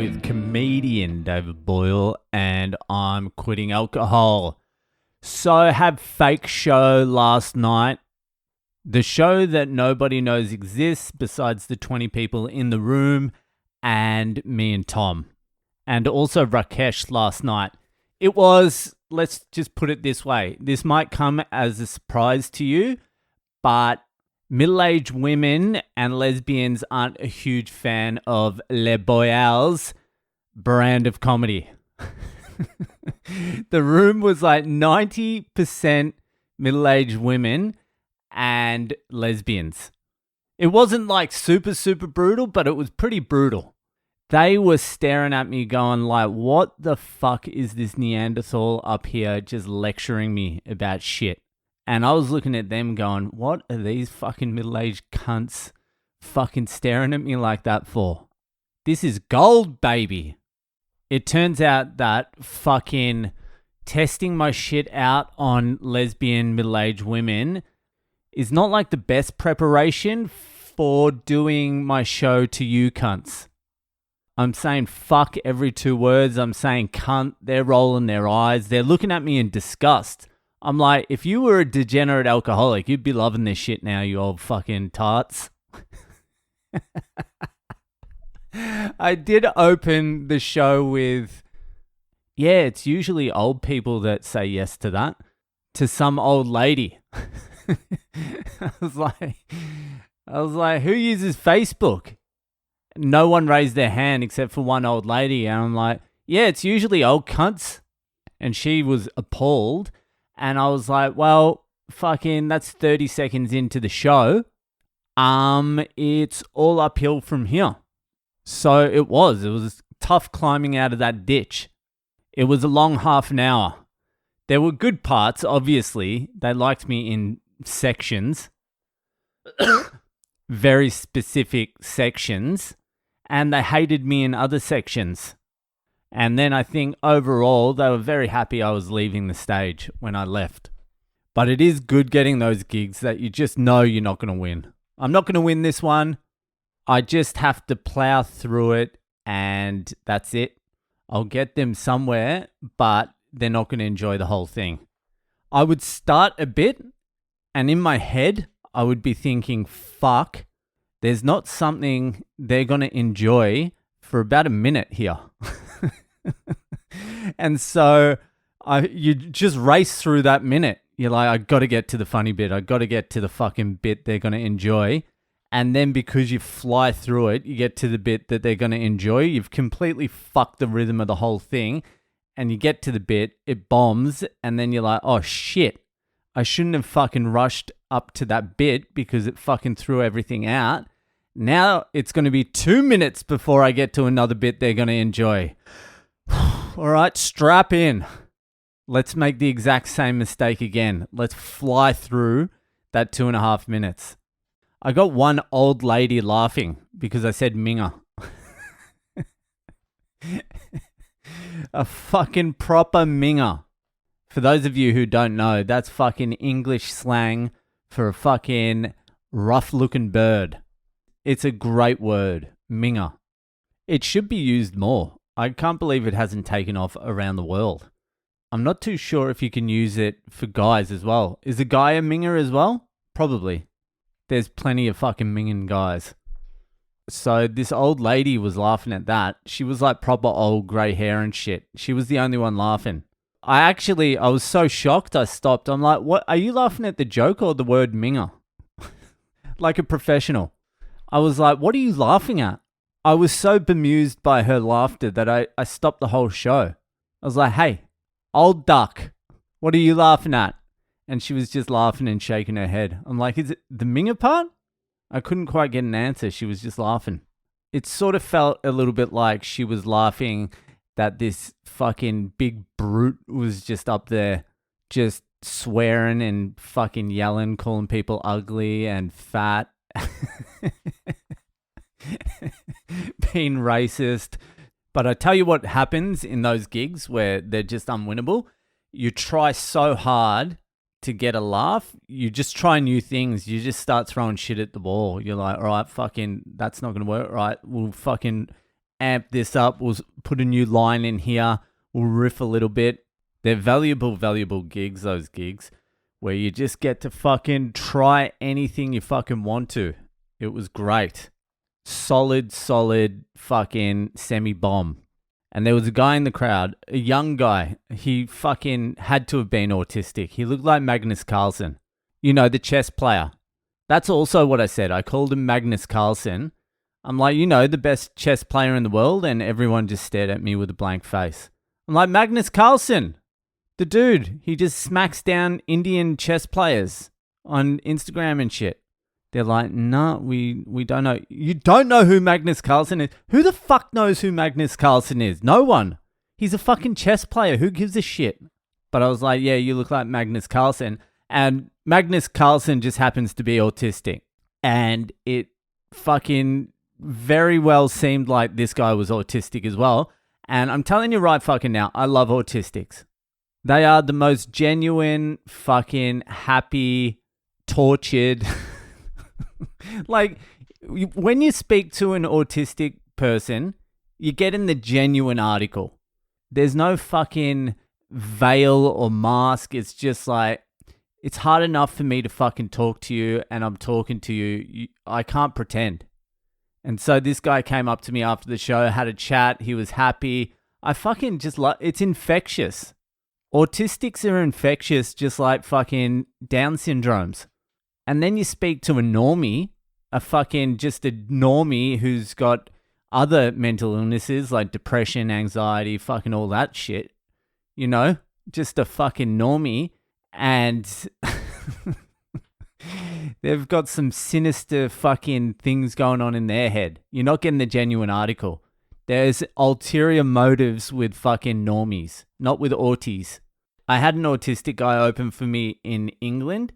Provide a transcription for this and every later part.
with comedian David Boyle, and I'm quitting alcohol. So, had fake show last night. The show that nobody knows exists besides the 20 people in the room and me and Tom. And also Rakesh last night. It was, let's just put it this way. This might come as a surprise to you, but middle-aged women and lesbians aren't a huge fan of Les Boyles brand of comedy. The room was like 90% middle-aged women and lesbians. It wasn't like super, super brutal, but it was pretty brutal. They were staring at me going like, what the fuck is this Neanderthal up here just lecturing me about shit? And I was looking at them going, what are these fucking middle-aged cunts fucking staring at me like that for? This is gold, baby. It turns out that fucking testing my shit out on lesbian middle-aged women is not like the best preparation for doing my show to you cunts. I'm saying fuck every 2 words. I'm saying cunt. They're rolling their eyes. They're looking at me in disgust. I'm like, if you were a degenerate alcoholic, you'd be loving this shit now, you old fucking tarts. I did open the show with, yeah, it's usually old people that say yes to that, to some old lady. I was like, who uses Facebook? No one raised their hand except for one old lady. And I'm like, yeah, it's usually old cunts. And she was appalled. And I was like, well, fucking, that's 30 seconds into the show. It's all uphill from here. So it was tough climbing out of that ditch. It was a long half an hour. There were good parts, obviously. They liked me in sections, very specific sections, and they hated me in other sections. And then I think overall, they were very happy I was leaving the stage when I left. But it is good getting those gigs that you just know you're not going to win. I'm not going to win this one. I just have to plow through it, and that's it. I'll get them somewhere, but they're not going to enjoy the whole thing. I would start a bit, and in my head, I would be thinking, fuck, there's not something they're going to enjoy for about a minute here. And so you just race through that minute. You're like, I got to get to the funny bit. I got to get to the fucking bit they're going to enjoy. And then because you fly through it, you get to the bit that they're going to enjoy. You've completely fucked the rhythm of the whole thing. And you get to the bit, it bombs. And then you're like, oh shit, I shouldn't have fucking rushed up to that bit because it fucking threw everything out. Now it's going to be 2 minutes before I get to another bit they're going to enjoy. All right, strap in. Let's make the exact same mistake again. Let's fly through that 2.5 minutes. I got one old lady laughing because I said Minger. A fucking proper Minger. For those of you who don't know, that's fucking English slang for a fucking rough-looking bird. It's a great word, Minger. It should be used more. I can't believe it hasn't taken off around the world. I'm not too sure if you can use it for guys as well. Is a guy a Minger as well? Probably. There's plenty of fucking minging guys. So this old lady was laughing at that. She was like proper old grey hair and shit. She was the only one laughing. I was so shocked I stopped. I'm like, what? Are you laughing at the joke or the word Minger? Like a professional. I was like, what are you laughing at? I was so bemused by her laughter that I stopped the whole show. I was like, hey, old duck, what are you laughing at? And she was just laughing and shaking her head. I'm like, is it the Minger part? I couldn't quite get an answer. She was just laughing. It sort of felt a little bit like she was laughing that this fucking big brute was just up there just swearing and fucking yelling, calling people ugly and fat. Being racist. But I tell you what happens in those gigs where they're just unwinnable. You try so hard to get a laugh, you just try new things. You just start throwing shit at the wall. You're like, all right, fucking, that's not going to work. Right, we'll fucking amp this up. We'll put a new line in here. We'll riff a little bit. They're valuable gigs, those gigs, where you just get to fucking try anything you fucking want to. It was great. Solid fucking semi-bomb. And there was a guy in the crowd, a young guy. He fucking had to have been autistic. He looked like Magnus Carlsen. You know, the chess player. That's also what I said. I called him Magnus Carlsen. I'm like, you know, the best chess player in the world, and everyone just stared at me with a blank face. I'm like, Magnus Carlsen, the dude. He just smacks down Indian chess players on Instagram and shit. They're like, no, we don't know. You don't know who Magnus Carlsen is? Who the fuck knows who Magnus Carlsen is? No one. He's a fucking chess player. Who gives a shit? But I was like, yeah, you look like Magnus Carlsen. And Magnus Carlsen just happens to be autistic. And it fucking very well seemed like this guy was autistic as well. And I'm telling you right fucking now, I love autistics. They are the most genuine, fucking happy, tortured... Like, when you speak to an autistic person, you get in the genuine article. There's no fucking veil or mask. It's just like, it's hard enough for me to fucking talk to you, and I'm talking to you. I can't pretend. And so this guy came up to me after the show, had a chat. He was happy. I fucking just like, it's infectious. Autistics are infectious, just like fucking Down syndromes. And then you speak to a normie, a normie who's got other mental illnesses like depression, anxiety, fucking all that shit. You know, just a fucking normie. And they've got some sinister fucking things going on in their head. You're not getting the genuine article. There's ulterior motives with fucking normies, not with auties. I had an autistic guy open for me in England.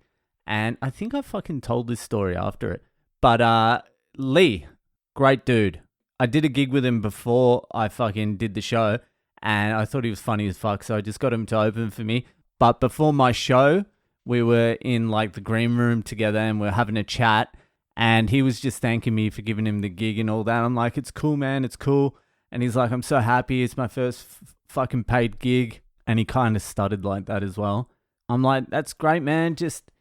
And I think I fucking told this story after it. But Lee, great dude. I did a gig with him before I fucking did the show. And I thought he was funny as fuck. So I just got him to open for me. But before my show, we were in like the green room together and we're having a chat. And he was just thanking me for giving him the gig and all that. I'm like, it's cool, man. It's cool. And he's like, I'm so happy. It's my first fucking paid gig. And he kind of stuttered like that as well. I'm like, that's great, man. Just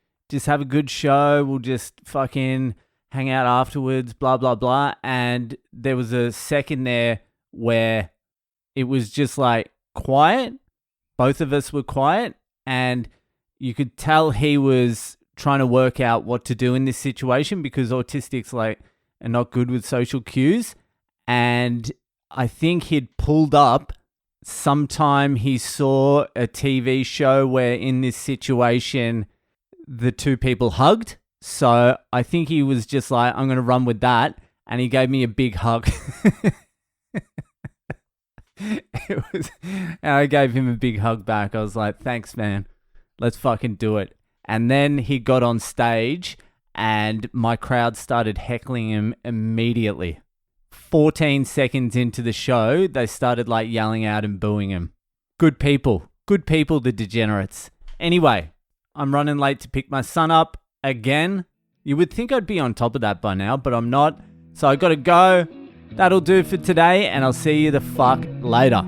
have a good show. We'll just fucking hang out afterwards, blah, blah, blah. And there was a second there where it was just like quiet. Both of us were quiet. And you could tell he was trying to work out what to do in this situation because autistics like are not good with social cues. And I think he'd pulled up sometime he saw a TV show where in this situation the two people hugged. So I think he was just like, I'm going to run with that. And he gave me a big hug. And I gave him a big hug back. I was like, thanks, man. Let's fucking do it. And then he got on stage and my crowd started heckling him immediately. 14 seconds into the show, they started like yelling out and booing him. Good people, the degenerates. Anyway, I'm running late to pick my son up again. You would think I'd be on top of that by now, but I'm not. So I gotta go. That'll do for today, and I'll see you the fuck later.